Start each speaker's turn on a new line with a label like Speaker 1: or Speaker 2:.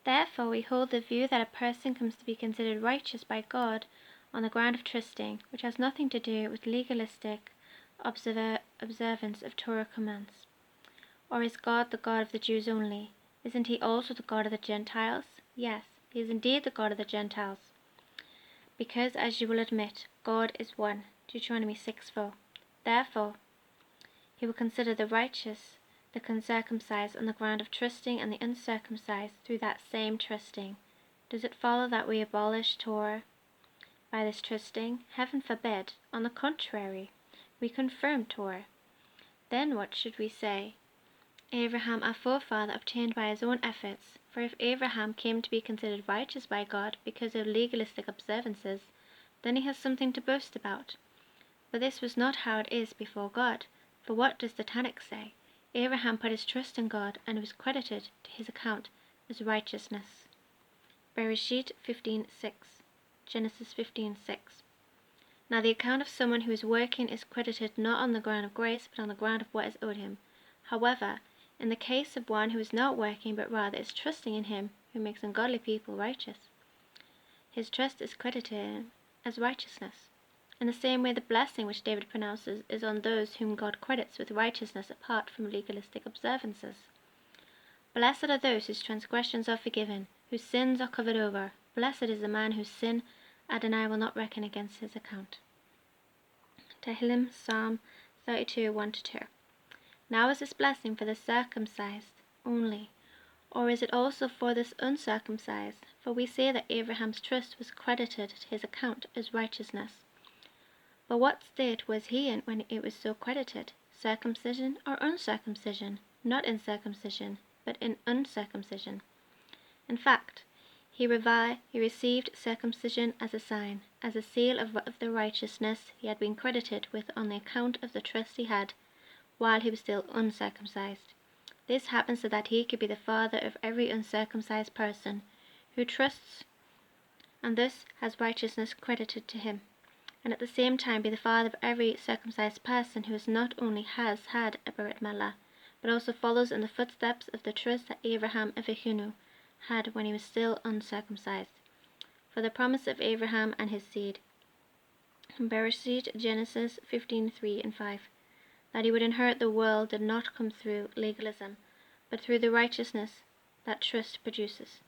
Speaker 1: Therefore, we hold the view that a person comes to be considered righteous by God on the ground of trusting, which has nothing to do with legalistic observance of Torah commands. Or is God the God of the Jews only? Isn't he also the God of the Gentiles? Yes, he is indeed the God of the Gentiles. Because, as you will admit, God is one. Deuteronomy 6:4. Therefore, he will consider the righteous, the uncircumcised on the ground of trusting, and the uncircumcised through that same trusting. Does it follow that we abolish Torah by this trusting? Heaven forbid. On the contrary, we confirm Torah. Then what should we say? Abraham, our forefather, obtained by his own efforts. For if Abraham came to be considered righteous by God because of legalistic observances, then he has something to boast about. But this was not how it is before God. For what does the Tanakh say? Abraham put his trust in God, and was credited to his account as righteousness. Bereshit 15:6. Genesis 15:6. Now the account of someone who is working is credited not on the ground of grace, but on the ground of what is owed him. However, in the case of one who is not working, but rather is trusting in him who makes ungodly people righteous, his trust is credited as righteousness. In the same way, the blessing which David pronounces is on those whom God credits with righteousness apart from legalistic observances. Blessed are those whose transgressions are forgiven, whose sins are covered over. Blessed is the man whose sin Adonai will not reckon against his account. Tehillim, Psalm 32:1-2. Now is this blessing for the circumcised only, or is it also for this uncircumcised? For we say that Abraham's trust was credited to his account as righteousness. But what state was he in when it was so credited? Circumcision or uncircumcision? Not in circumcision, but in uncircumcision. In fact, he received circumcision as a sign, as a seal of the righteousness he had been credited with on the account of the trust he had, while he was still uncircumcised. This happened so that he could be the father of every uncircumcised person who trusts, and thus has righteousness credited to him, and at the same time be the father of every circumcised person who not only has had a Brit Milah, but also follows in the footsteps of the trust that Abraham Avinu had when he was still uncircumcised, for the promise of Abraham and his seed. Bereshit, Genesis 15:3-5. That he would inherit the world did not come through legalism, but through the righteousness that trust produces.